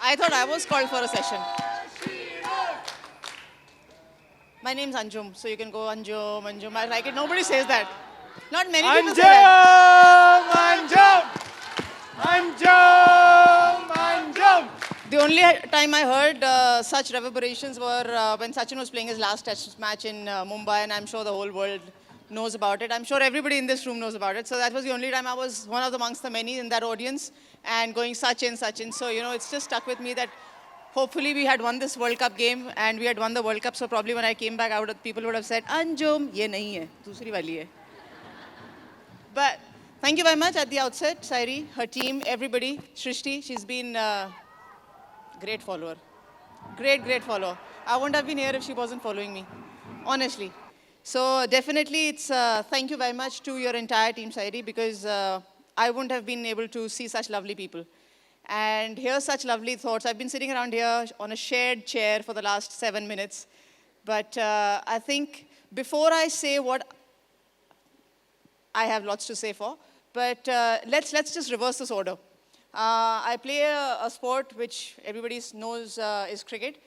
I thought I was called for a session. My name's Anjum, so you can go Anjum, Anjum. I like it. Nobody says that. Not many people say that. Anjum! Anjum! Anjum! Anjum! The only time I heard such reverberations were when Sachin was playing his last test match in Mumbai, and I'm sure the whole world knows about it. I'm sure everybody in this room knows about it. So that was the only time I was one of the amongst the many in that audience and going Sachin, Sachin. So, it's just stuck with me that hopefully we had won this World Cup game and we had won the World Cup. So probably when I came back, people would have said, Anjum, ye nahi hai, dusri wali hai. But thank you very much at the outset, Sairi, her team, everybody. Shrishti, she's been great follower. Great, great follower. I wouldn't have been here if she wasn't following me, honestly. So definitely, it's thank you very much to your entire team, Sairi, because I wouldn't have been able to see such lovely people and hear such lovely thoughts. I've been sitting around here on a shared chair for the last 7 minutes, but I think before I say what I have lots to say for, but let's just reverse this order. I play a sport which everybody knows is cricket.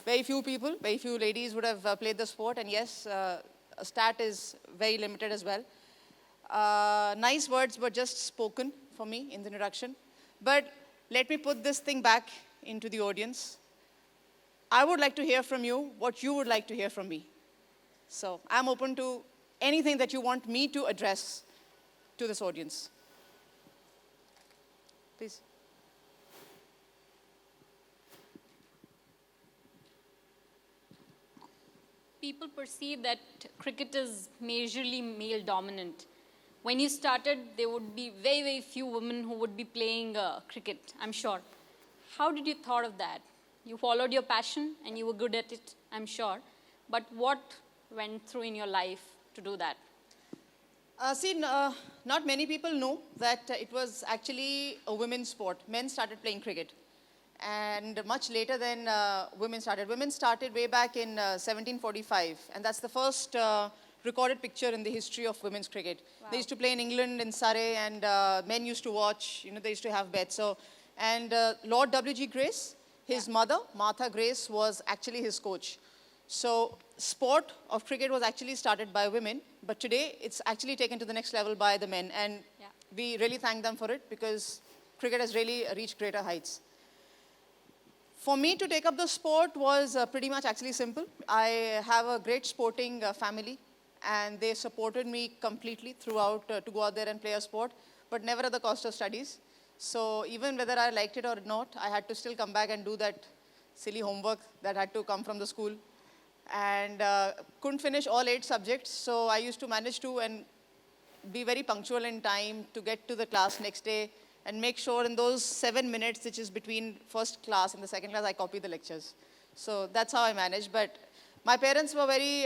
Very few people, very few ladies would have played the sport, and yes, a stat is very limited as well. Nice words were just spoken for me in the introduction, but let me put this thing back into the audience. I would like to hear from you what you would like to hear from me. So I'm open to anything that you want me to address to this audience. Please. People perceive that cricket is majorly male dominant. When you started, there would be very, very few women who would be playing cricket, I'm sure. How did you thought of that? You followed your passion and you were good at it, I'm sure. But what went through in your life to do that? Not many people know that it was actually a women's sport. Men started playing cricket. And much later than women started. Women started way back in 1745. And that's the first recorded picture in the history of women's cricket. Wow. They used to play in England, in Surrey, and men used to watch. They used to have bets. And Lord W.G. Grace, his mother, Martha Grace, was actually his coach. So sport of cricket was actually started by women, but today it's actually taken to the next level by the men. And we really thank them for it because cricket has really reached greater heights. For me to take up the sport was pretty much actually simple. I have a great sporting family, and they supported me completely throughout to go out there and play a sport, but never at the cost of studies. So even whether I liked it or not, I had to still come back and do that silly homework that had to come from the school. And couldn't finish all 8 subjects, so I used to manage to and be very punctual in time to get to the class next day and make sure in those 7 minutes, which is between first class and the second class, I copy the lectures. So that's how I managed. But my parents were very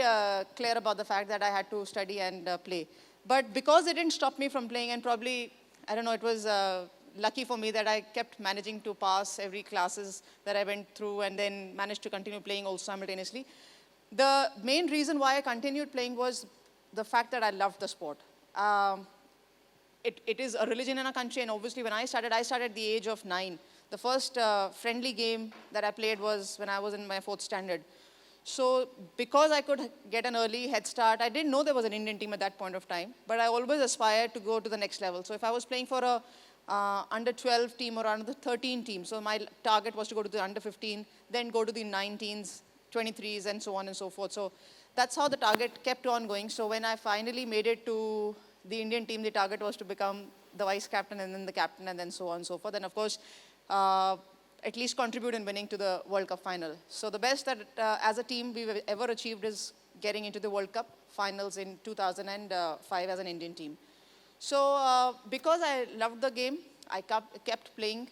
clear about the fact that I had to study and play. But because it didn't stop me from playing, and probably, I don't know, it was lucky for me that I kept managing to pass every classes that I went through and then managed to continue playing also simultaneously. The main reason why I continued playing was the fact that I loved the sport. It is a religion in our country, and obviously when I started at the age of 9. The first friendly game that I played was when I was in my 4th standard. So because I could get an early head start, I didn't know there was an Indian team at that point of time, but I always aspired to go to the next level. So if I was playing for a under 12 team or under 13 team, so my target was to go to the under 15, then go to the 19s, 23s, and so on and so forth. So that's how the target kept on going. So when I finally made it to the Indian team, the target was to become the vice captain and then the captain and then so on and so forth. And of course, at least contribute in winning to the World Cup final. So the best that as a team we've ever achieved is getting into the World Cup finals in 2005 as an Indian team. So because I loved the game, I kept playing,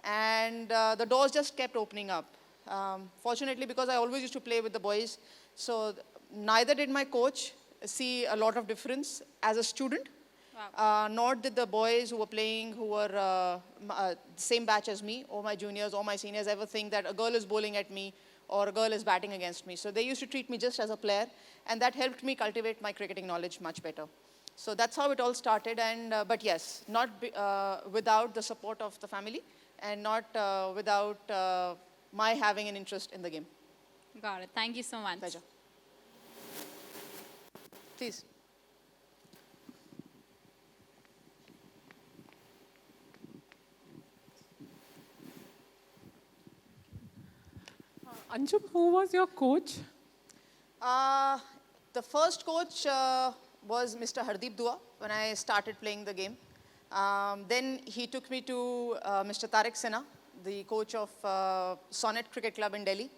and the doors just kept opening up. Fortunately, because I always used to play with the boys, so neither did my coach see a lot of difference as a student, nor did the boys who were playing, who were same batch as me, or my juniors or my seniors, ever think that a girl is bowling at me or a girl is batting against me. So they used to treat me just as a player, and that helped me cultivate my cricketing knowledge much better. So that's how it all started, and but yes, not without the support of the family and not without my having an interest in the game. Got it. Thank you so much. Pleasure. Please. Anjum, who was your coach? The first coach was Mr. Hardeep Dua when I started playing the game. Then he took me to Mr. Tariq Sinha, the coach of Sonnet Cricket Club in Delhi,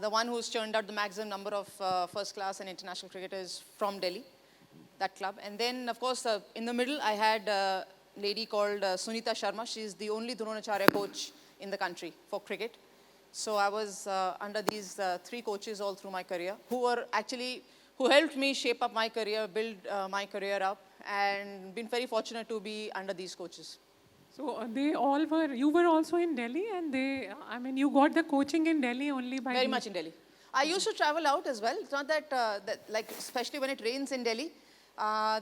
the one who's churned out the maximum number of first class and international cricketers from Delhi, that club. And then, of course, in the middle, I had a lady called Sunita Sharma. She's the only Dronacharya coach in the country for cricket. So I was under these three coaches all through my career, who helped me shape up my career, build my career up, and been very fortunate to be under these coaches. So they all were, you were also in Delhi and you got the coaching in Delhi only by... Very much in Delhi. I used to travel out as well. It's not that, like, especially when it rains in Delhi,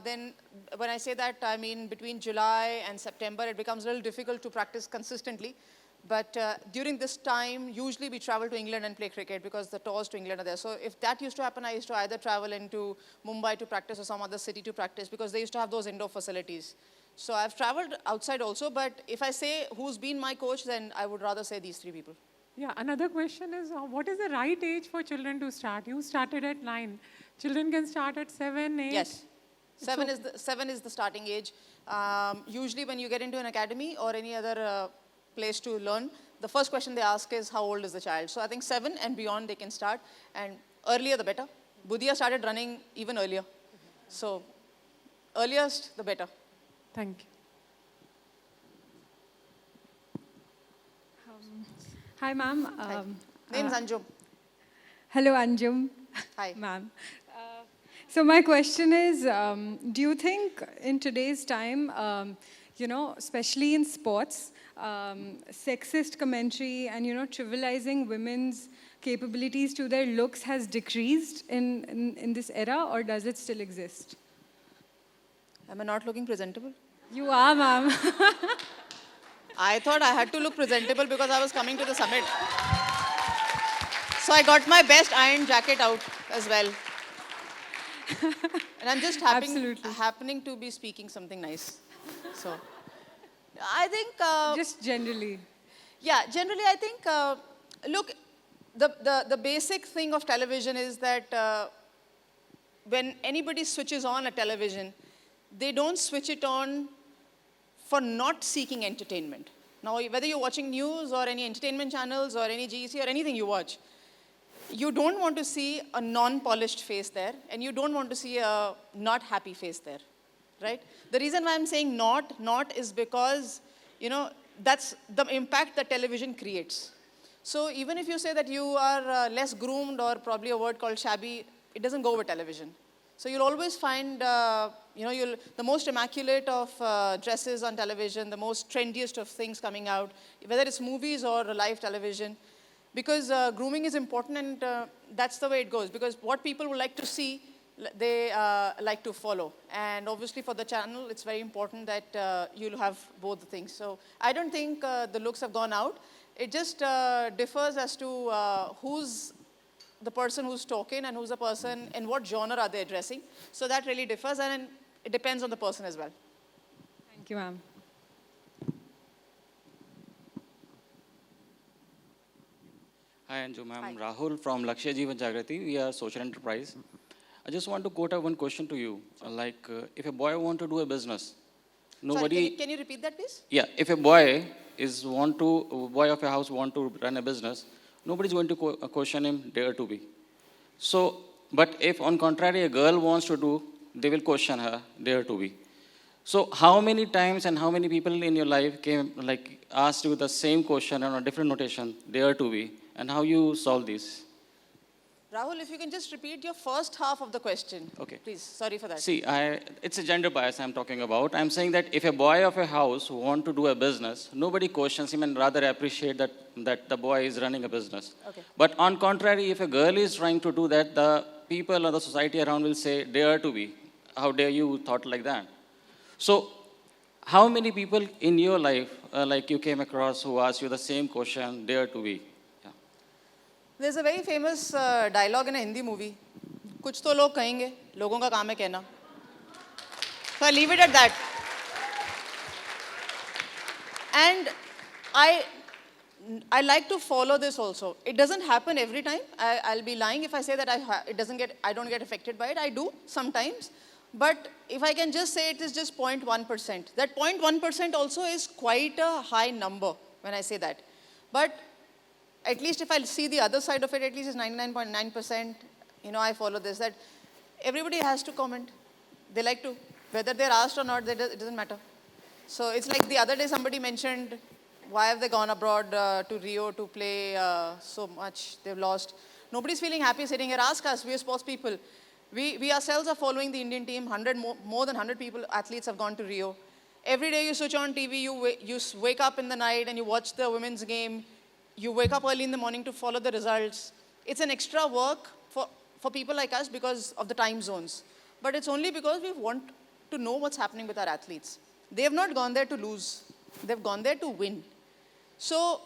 then when I say that, I mean between July and September, it becomes a little difficult to practice consistently. But during this time, usually we travel to England and play cricket because the tours to England are there. So if that used to happen, I used to either travel into Mumbai to practice or some other city to practice because they used to have those indoor facilities. So I've traveled outside also, but if I say who's been my coach, then I would rather say these three people. Yeah, another question is, what is the right age for children to start? You started at 9. Children can start at 7, 8? Yes. 7 is the starting age. Usually when you get into an academy or any other place to learn, the first question they ask is how old is the child. So I think 7 and beyond they can start, and earlier the better. Budia started running even earlier. So earliest the better. Thank you. Hi, ma'am. Name's Anjum. Hello, Anjum. Hi. Ma'am. So my question is, do you think in today's time, especially in sports, sexist commentary and, trivializing women's capabilities to their looks has decreased in this era, or does it still exist? Am I not looking presentable? You are, ma'am. I thought I had to look presentable because I was coming to the summit. So I got my best iron jacket out as well. And I'm just happening to be speaking something nice. So I think... Just generally. Yeah, generally I think, look, the basic thing of television is that when anybody switches on a television, they don't switch it on for not seeking entertainment. Now, whether you're watching news or any entertainment channels or any GEC or anything you watch, you don't want to see a non-polished face there, and you don't want to see a not happy face there, right? The reason why I'm saying not is because, that's the impact that television creates. So even if you say that you are less groomed, or probably a word called shabby, it doesn't go with television. So you'll always find, the most immaculate of dresses on television, the most trendiest of things coming out, whether it's movies or live television, because grooming is important, and that's the way it goes. Because what people would like to see, they like to follow. And obviously for the channel, it's very important that you'll have both the things. So I don't think the looks have gone out. It just differs as to who's the person who's talking and who's the person and what genre are they addressing. So that really differs, and it depends on the person as well. Thank you, ma'am. Hi, Anjum. I'm Rahul from Lakshya Jeevan Jagrati. We are social enterprise. I just want to quote one question to you. If a boy want to do a business, nobody... Sorry, can you repeat that, please? Yeah, if a boy of a house want to run a business, nobody's going to question him, dare to be. So, but if on contrary a girl wants to do, they will question her, dare to be. So how many times and how many people in your life asked you the same question on a different notation, dare to be, and how you solve this? Rahul, if you can just repeat your first half of the question. Okay. Please, sorry for that. See, it's a gender bias I'm talking about. I'm saying that if a boy of a house want to do a business, nobody questions him and rather appreciate that the boy is running a business. Okay. But on contrary, if a girl is trying to do that, the people or the society around will say, dare to be. How dare you thought like that? So how many people in your life, like you came across, who asked you the same question, dare to be? Yeah. There's a very famous dialogue in a Hindi movie. कुछ तो लोग कहेंगे, लोगों का काम है कहना. So I leave it at that. And I like to follow this also. It doesn't happen every time. I'll be lying if I say that I don't get affected by it. I do sometimes. But if I can just say it is just 0.1%. That 0.1% also is quite a high number when I say that. But at least if I see the other side of it, at least it's 99.9%. I follow this, that everybody has to comment. They like to. Whether they're asked or not, it doesn't matter. So it's like the other day somebody mentioned, why have they gone abroad to Rio to play so much? They've lost. Nobody's feeling happy sitting here. Ask us, we are sports people. We ourselves are following the Indian team. More than 100 people, athletes have gone to Rio. Every day you switch on TV, you wake up in the night and you watch the women's game. You wake up early in the morning to follow the results. It's an extra work for people like us because of the time zones. But it's only because we want to know what's happening with our athletes. They have not gone there to lose. They've gone there to win. So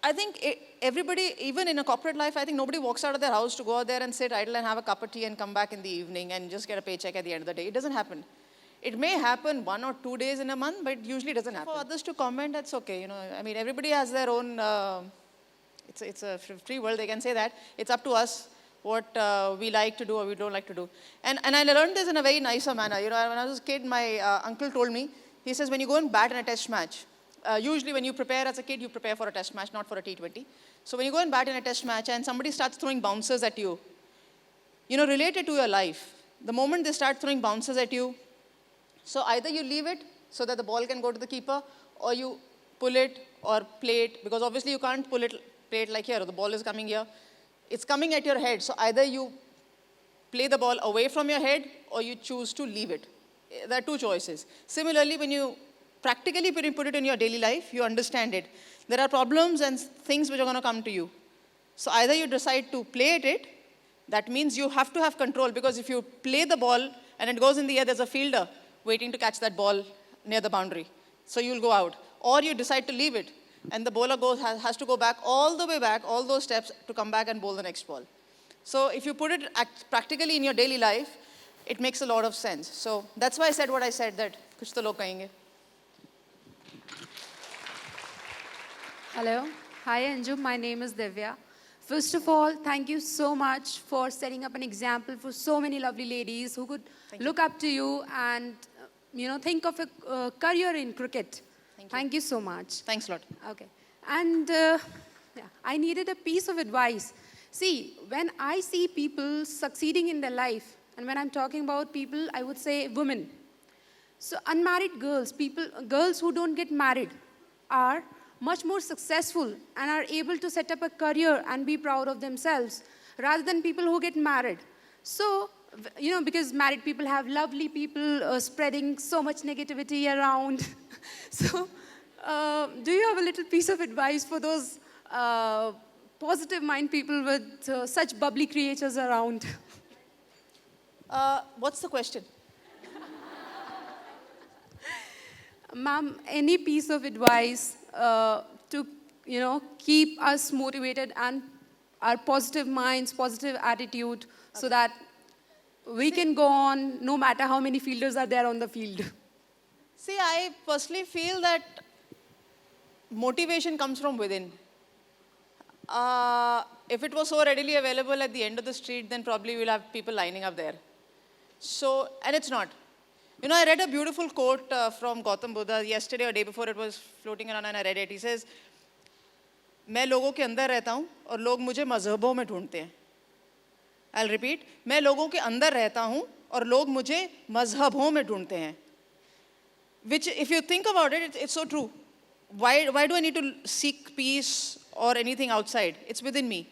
I think everybody, even in a corporate life, I think nobody walks out of their house to go out there and sit idle and have a cup of tea and come back in the evening and just get a paycheck at the end of the day. It doesn't happen. It may happen 1 or 2 days in a month, but it usually doesn't happen. For others to comment, that's okay. I mean, everybody has their own, it's a free world, they can say that. It's up to us what we like to do or we don't like to do. And I learned this in a very nicer manner. When I was a kid, my uncle told me, he says, when you go and bat in a test match, usually when you prepare as a kid, you prepare for a test match, not for a T20. So when you go and bat in a test match and somebody starts throwing bouncers at you, relate it to your life. The moment they start throwing bouncers at you, so either you leave it so that the ball can go to the keeper, or you pull it or play it, because obviously you can't play it like here, the ball is coming here. It's coming at your head, so either you play the ball away from your head or you choose to leave it. There are two choices. Similarly, when you practically put it in your daily life, you understand it. There are problems and things which are going to come to you. So either you decide to play at it, that means you have to have control, because if you play the ball and it goes in the air, there's a fielder waiting to catch that ball near the boundary. So you'll go out. Or you decide to leave it, and the bowler has to go back, all the way back, all those steps to come back and bowl the next ball. So if you put it practically in your daily life, it makes a lot of sense. So that's why I said what I said, that kuch to log kahenge. Hello. Hi, Anjum. My name is Divya. First of all, thank you so much for setting up an example for so many lovely ladies who could look up to you and, think of a career in cricket. Thank you so much. Thanks a lot. Okay. And I needed a piece of advice. See, when I see people succeeding in their life, and when I'm talking about people, I would say women. So unmarried girls, girls who don't get married, are much more successful and are able to set up a career and be proud of themselves rather than people who get married. So, because married people have lovely people spreading so much negativity around. So, do you have a little piece of advice for those positive mind people with such bubbly creatures around? What's the question? Ma'am, any piece of advice to, keep us motivated and our positive minds, positive attitude, so that we can go on no matter how many fielders are there on the field? See, I personally feel that motivation comes from within. If it was so readily available at the end of the street, then probably we'll have people lining up there. So, and it's not. I read a beautiful quote from Gautam Buddha yesterday or day before. It was floating around and I read it. He says, मैं लोगों के अंदर रहता हूँ और लोग मुझे मजहबों में ढूंढते हैं. I'll repeat. मैं लोगों के अंदर रहता हूँ और लोग मुझे मजहबों में ढूंढते हैं. Which, if you think about it, it's so true. Why do I need to seek peace or anything outside? It's within me.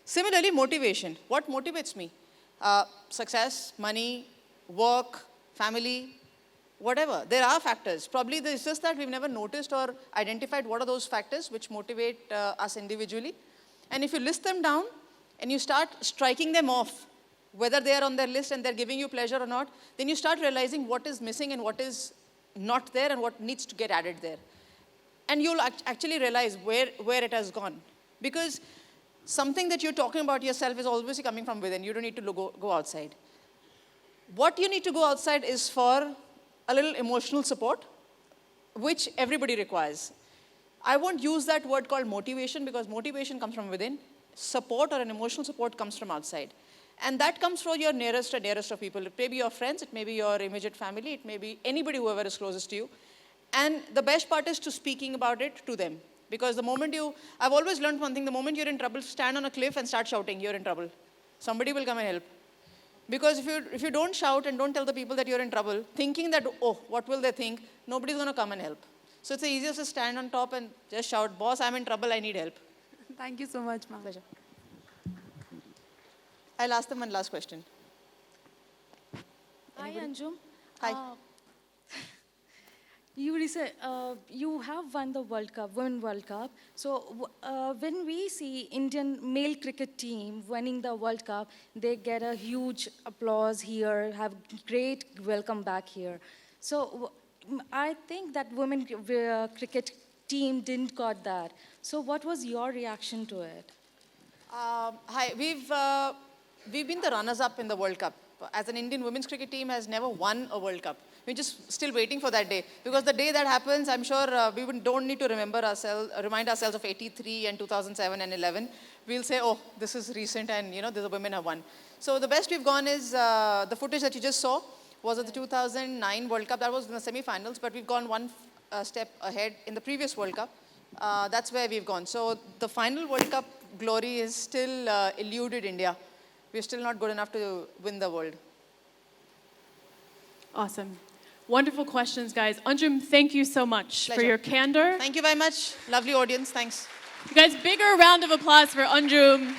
Similarly, motivation. What motivates me? Success, money, work, family, whatever. There are factors. Probably it's just that we've never noticed or identified what are those factors which motivate us individually. And if you list them down and you start striking them off, whether they are on their list and they're giving you pleasure or not, then you start realizing what is missing and what is not there and what needs to get added there. And you'll actually realize where it has gone. Because something that you're talking about yourself is always coming from within. You don't need to go outside. What you need to go outside is for a little emotional support, which everybody requires. I won't use that word called motivation because motivation comes from within. Support or an emotional support comes from outside. And that comes from your nearest and dearest of people. It may be your friends, it may be your immediate family, it may be anybody, whoever is closest to you. And the best part is to speaking about it to them. Because the moment I've always learned one thing, the moment you're in trouble, stand on a cliff and start shouting, you're in trouble. Somebody will come and help. Because if you don't shout and don't tell the people that you're in trouble, thinking that, oh, what will they think, nobody's going to come and help. So it's the easiest to stand on top and just shout, boss, I'm in trouble, I need help. Thank you so much, ma'am. Pleasure. I'll ask them one last question. Hi, Anjum. Hi. You have won the World Cup, Women World Cup. So when we see Indian male cricket team winning the World Cup, they get a huge applause here, have great welcome back here. So I think that women cricket team didn't got that. So what was your reaction to it? Hi, we've been the runners-up in the World Cup. As an Indian women's cricket team has never won a World Cup. We're just still waiting for that day. Because the day that happens, I'm sure don't need to remind ourselves of 83 and 2007 and 11. We'll say, oh, this is recent and, the women have won. So the best we've gone is the footage that you just saw was of the 2009 World Cup. That was in the semi-finals, but we've gone one step ahead in the previous World Cup. That's where we've gone. So the final World Cup glory is still eluded India. We're still not good enough to win the world. Awesome. Wonderful questions, guys. Anjum, thank you so much for Pleasure. your candor. Thank you very much. Lovely audience. Thanks. You guys, bigger round of applause for Anjum.